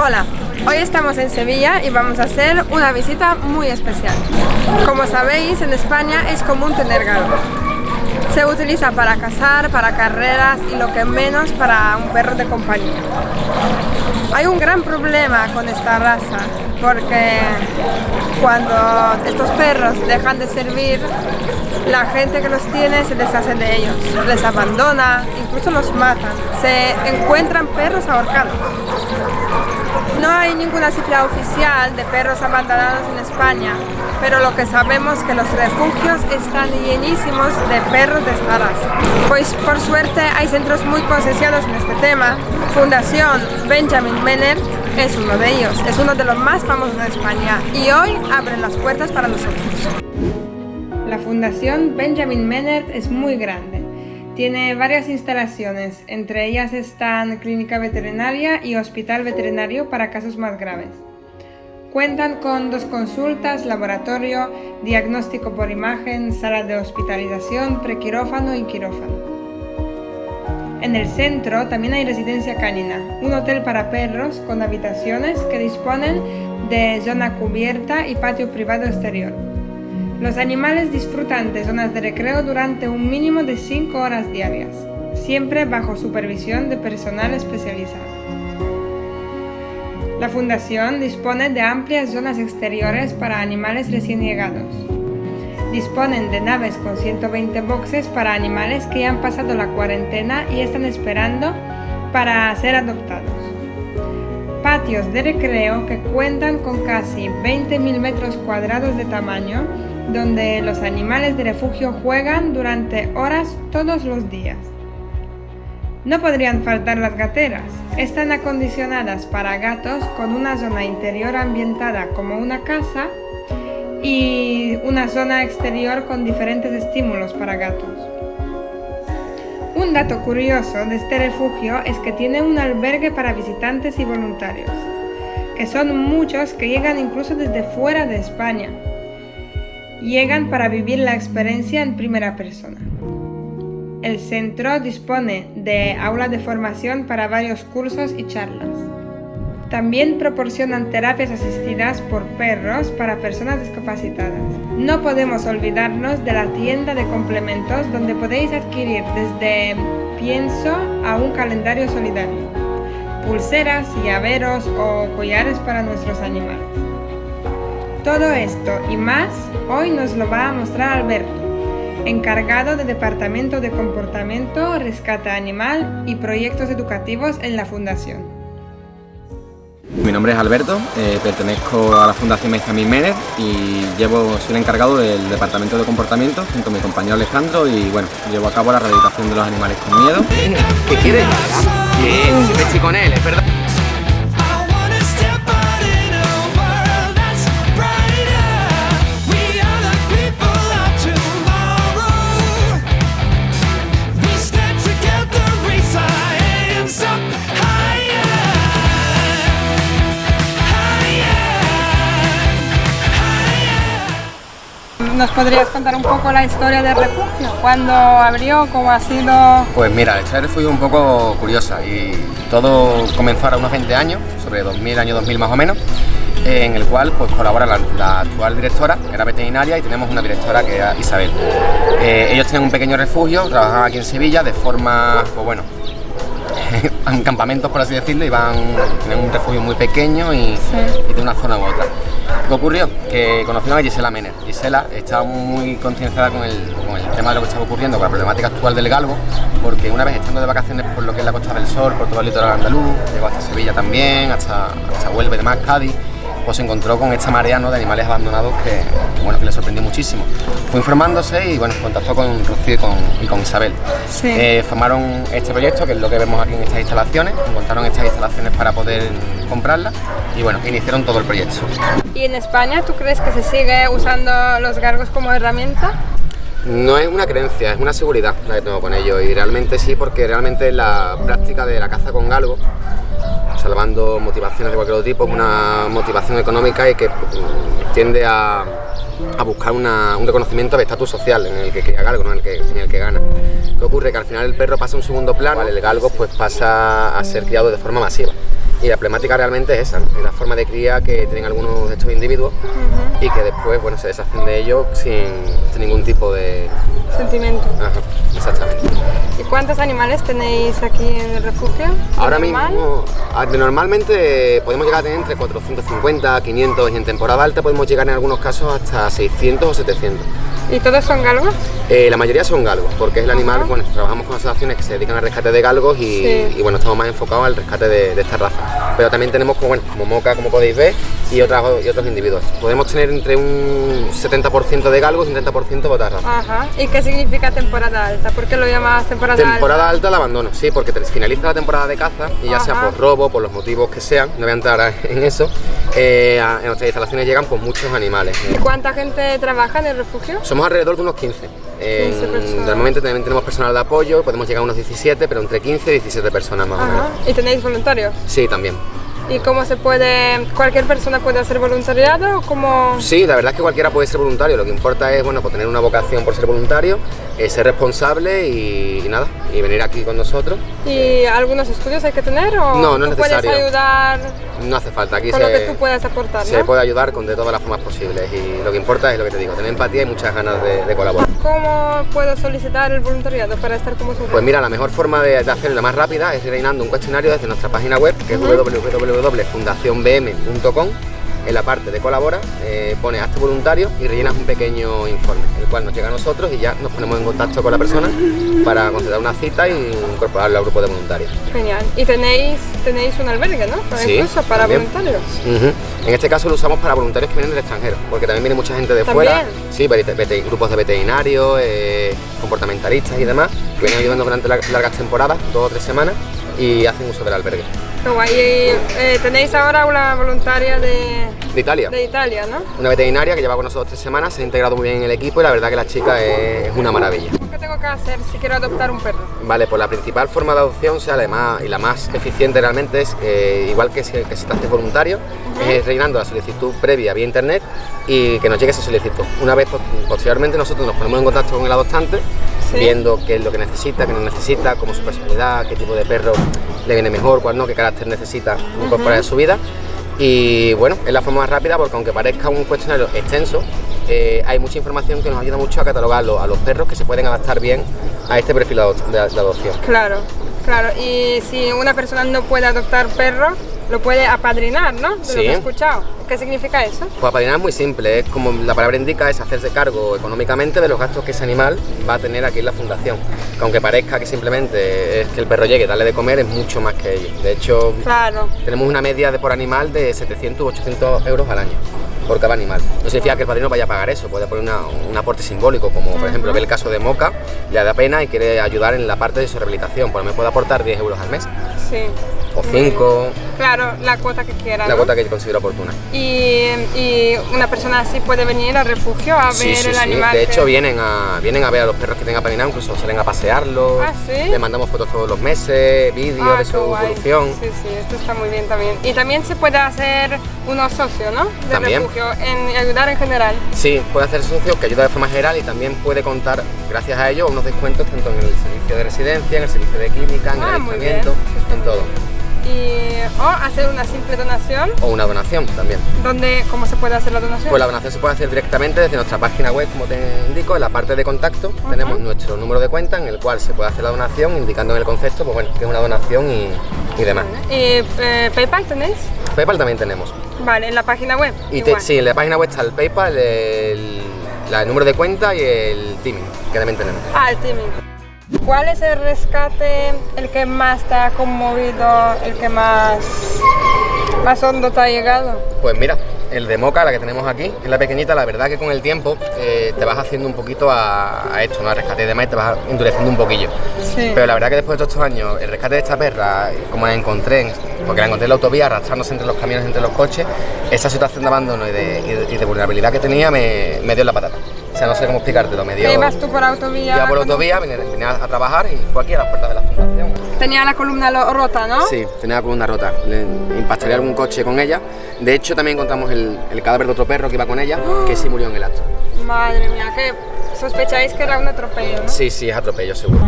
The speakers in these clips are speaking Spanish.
Hola, hoy estamos en Sevilla y vamos a hacer una visita muy especial. Como sabéis, en España es común tener galgo. Se utiliza para cazar, para carreras y lo que menos para un perro de compañía. Hay un gran problema con esta raza porque cuando estos perros dejan de servir, la gente que los tiene se deshace de ellos, les abandona, incluso los matan. Se encuentran perros ahorcados. No hay ninguna cifra oficial de perros abandonados en España, pero lo que sabemos es que los refugios están llenísimos de perros de esta raza. Pues por suerte hay centros muy concienciados en este tema. Fundación Benjamin Menert es uno de ellos, es uno de los más famosos de España y hoy abren las puertas para nosotros. La Fundación Benjamin Menert es muy grande. Tiene varias instalaciones, entre ellas están clínica veterinaria y hospital veterinario para casos más graves. Cuentan con 2 consultas, laboratorio, diagnóstico por imagen, sala de hospitalización, prequirófano y quirófano. En el centro también hay residencia canina, un hotel para perros con habitaciones que disponen de zona cubierta y patio privado exterior. Los animales disfrutan de zonas de recreo durante un mínimo de 5 horas diarias, siempre bajo supervisión de personal especializado. La Fundación dispone de amplias zonas exteriores para animales recién llegados. Disponen de naves con 120 boxes para animales que ya han pasado la cuarentena y están esperando para ser adoptados. Patios de recreo que cuentan con casi 20.000 metros cuadrados de tamaño, donde los animales de refugio juegan durante horas todos los días. No podrían faltar las gateras. Están acondicionadas para gatos con una zona interior ambientada como una casa y una zona exterior con diferentes estímulos para gatos. Un dato curioso de este refugio es que tiene un albergue para visitantes y voluntarios, que son muchos que llegan incluso desde fuera de España. Llegan para vivir la experiencia en primera persona. El centro dispone de aula de formación para varios cursos y charlas. También proporcionan terapias asistidas por perros para personas discapacitadas. No podemos olvidarnos de la tienda de complementos donde podéis adquirir desde pienso a un calendario solidario, pulseras, llaveros o collares para nuestros animales. Todo esto y más hoy nos lo va a mostrar Alberto, encargado del Departamento de Comportamiento, Rescate Animal y Proyectos Educativos en la Fundación. Mi nombre es Alberto, pertenezco a la Fundación Benjamin Menert y soy el encargado del Departamento de Comportamiento junto a mi compañero Alejandro y bueno, llevo a cabo la rehabilitación de los animales con miedo. Venga, ¿qué quieres? Bien, siempre estoy con él, es verdad. ¿Nos podrías contar un poco la historia del refugio? ¿Cuándo abrió? ¿Cómo ha sido? Pues mira, la historia del refugio es un poco curiosa y todo comenzó ahora unos 20 años, sobre 2000, año 2000 más o menos, en el cual pues colabora la actual directora, que era veterinaria, y tenemos una directora que era Isabel. Ellos tienen un pequeño refugio, trabajan aquí en Sevilla de forma, pues bueno, en campamentos por así decirlo, y tienen un refugio muy pequeño y de una zona u otra. ¿Qué ocurrió? Que conocimos a Gisela Menert. Gisela estaba muy concienciada con el tema de lo que estaba ocurriendo, con la problemática actual del galgo, porque una vez estando de vacaciones por lo que es la Costa del Sol, por todo el litoral andaluz, llegó hasta Sevilla también, hasta Huelva y demás, Cádiz, pues se encontró con esta marea, ¿no?, de animales abandonados que le sorprendió muchísimo. Fue informándose y bueno, contactó con Rocío y con Isabel. Sí. Formaron este proyecto, que es lo que vemos aquí en estas instalaciones, encontraron estas instalaciones para poder comprarlas y bueno, iniciaron todo el proyecto. ¿Y en España tú crees que se sigue usando los galgos como herramienta? No es una creencia, es una seguridad la que tengo con ellos y realmente sí, porque realmente la práctica de la caza con galgo, salvando motivaciones de cualquier otro tipo, es una motivación económica y que tiende a buscar un reconocimiento de estatus social en el que cría galgo, ¿no? en el que gana. ¿Qué ocurre? Que al final el perro pasa a un segundo plano, el galgo pues pasa a ser criado de forma masiva. Y la problemática realmente es esa, ¿no? Es la forma de cría que tienen algunos de estos individuos y que después, bueno, se deshacen de ellos sin ningún tipo de sentimiento. Ajá, exactamente. ¿Y cuántos animales tenéis aquí en el refugio? Ahora mismo, normalmente podemos llegar a tener entre 450, 500 y en temporada alta podemos llegar en algunos casos hasta 600 o 700. ¿Y todos son galgos? La mayoría son galgos, porque es el animal, bueno, trabajamos con asociaciones que se dedican al rescate de galgos y bueno, estamos más enfocados al rescate de esta raza. Pero también tenemos como moca, como podéis ver, y otros individuos. Podemos tener entre un 70% de galgos y un 30% de otras razas. Ajá. ¿Y qué significa temporada alta? ¿Por qué lo llamas temporada alta? Temporada alta el abandono, sí, porque finaliza la temporada de caza y ya sea por robo, por los motivos que sean, no voy a entrar en eso, en nuestras instalaciones llegan pues muchos animales. ¿Y cuánta gente trabaja en el refugio? Somos alrededor de unos 15. Normalmente también tenemos personal de apoyo, podemos llegar a unos 17, pero entre 15 y 17 personas más o menos. ¿Y tenéis voluntarios? Sí, también. ¿Y cómo se puede, cualquier persona puede hacer voluntariado o cómo? Sí, la verdad es que cualquiera puede ser voluntario, lo que importa es, bueno, pues tener una vocación por ser voluntario, ser responsable y nada, y venir aquí con nosotros. ¿Y algunos estudios hay que tener o no es necesario? ¿Puedes ayudar? No hace falta, aquí con lo que tú puedas aportar, se ¿no? puede ayudar de todas las formas posibles y lo que importa es lo que te digo, tener empatía y muchas ganas de colaborar. ¿Cómo puedo solicitar el voluntariado para estar como su? Pues mira, la mejor forma de hacerlo, la más rápida, es rellenando un cuestionario desde nuestra página web, que es www.fundacionbm.com. En la parte de colabora, pones hazte voluntario y rellenas un pequeño informe, el cual nos llega a nosotros y ya nos ponemos en contacto con la persona para conceder una cita y incorporarlo al grupo de voluntarios. Genial. Y tenéis un albergue, ¿no? Sí, incluso para también. voluntarios. En este caso lo usamos para voluntarios que vienen del extranjero, porque también viene mucha gente de fuera. Sí, grupos de veterinarios, comportamentalistas y demás, que vienen ayudando durante largas temporadas, 2 o 3 semanas, y hacen uso del albergue. Qué guay. Tenéis ahora una voluntaria de Italia. De Italia, ¿no? Una veterinaria que lleva con nosotros 3 semanas, se ha integrado muy bien en el equipo y la verdad que la chica es una maravilla. ¿Qué tengo que hacer si quiero adoptar un perro? Vale, pues la principal forma de adopción, y la más eficiente realmente es, igual que si te haces voluntario, es rellenando la solicitud previa vía internet y que nos llegue esa solicitud. Una vez posteriormente nosotros nos ponemos en contacto con el adoptante, viendo qué es lo que necesita, qué no necesita, cómo su personalidad, qué tipo de perro le viene mejor, cuál no, qué carácter necesita incorporar en su vida. Y bueno, es la forma más rápida porque aunque parezca un cuestionario extenso, hay mucha información que nos ayuda mucho a catalogar a los perros que se pueden adaptar bien a este perfil de adopción. Claro, claro. Y si una persona no puede adoptar perro, lo puede apadrinar, ¿no? De lo que he escuchado. ¿Qué significa eso? Pues apadrinar es muy simple, es como la palabra indica, es hacerse cargo económicamente de los gastos que ese animal va a tener aquí en la fundación. Que aunque parezca que simplemente es que el perro llegue y darle de comer, es mucho más que ello. De hecho, tenemos una media por animal de 700 u 800 euros al año por cada animal. No significa que el padrino vaya a pagar eso, puede poner un aporte simbólico, como por ejemplo ve el caso de Moca, le da pena y quiere ayudar en la parte de su rehabilitación, pues me puede aportar 10 euros al mes. Sí. O 5. Claro, la cuota que quiera. La cuota que considero oportuna. Y una persona así puede venir al refugio a ver el animal. De hecho, vienen a ver a los perros que tengan apadrinados, incluso salen a pasearlos. ¿Ah, sí? Le mandamos fotos todos los meses, vídeos de su evolución. Sí, esto está muy bien también. Y también se puede hacer uno socio, ¿no? Del refugio, en ayudar en general. Sí, puede hacer socio que ayuda de forma general y también puede contar, gracias a ello, unos descuentos tanto en el servicio de residencia, en el servicio de química, en el alistamiento, en todo. O hacer una simple donación. O una donación también. ¿Cómo se puede hacer la donación? Pues la donación se puede hacer directamente desde nuestra página web, como te indico, en la parte de contacto tenemos nuestro número de cuenta en el cual se puede hacer la donación, indicando en el concepto pues bueno, que es una donación y demás. ¿Y PayPal tenéis? PayPal también tenemos. Vale, en la página web. Sí, en la página web está el PayPal, el número de cuenta y el Teaming, que también tenemos. El Teaming. ¿Cuál es el rescate el que más te ha conmovido, el que más hondo te ha llegado? Pues mira, el de Moca, la que tenemos aquí, es la pequeñita, la verdad que con el tiempo te vas haciendo un poquito a esto, ¿no? Al rescate y demás, y te vas endureciendo un poquillo. Sí. Pero la verdad que después de todos estos años, el rescate de esta perra, como la encontré, porque la encontré en la autovía, arrastrándose entre los camiones, entre los coches, esa situación de abandono y de vulnerabilidad que tenía me dio la patata. O sea, no sé cómo explicártelo, me dio... ¿Ibas tú por autovía? Iba por autovía, vine a trabajar y fue aquí a las puertas de la fundación. Tenía la columna rota, ¿no? Sí, tenía la columna rota. Le impactaría algún coche con ella. De hecho, también encontramos el cadáver de otro perro que iba con ella, que sí murió en el acto. Madre mía, que sospecháis que era un atropello, ¿no? Sí, es atropello, seguro.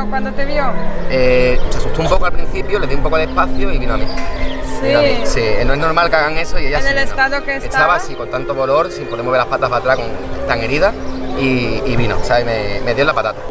cuando te vio? Se asustó un poco al principio, le di un poco de espacio y vino a mí. Sí. Sí, no es normal que hagan eso y ella En sí el vino. estado que Estaba así, con tanto dolor, sin poder mover las patas para atrás, tan herida y vino, ¿sabes? Me dio la patata.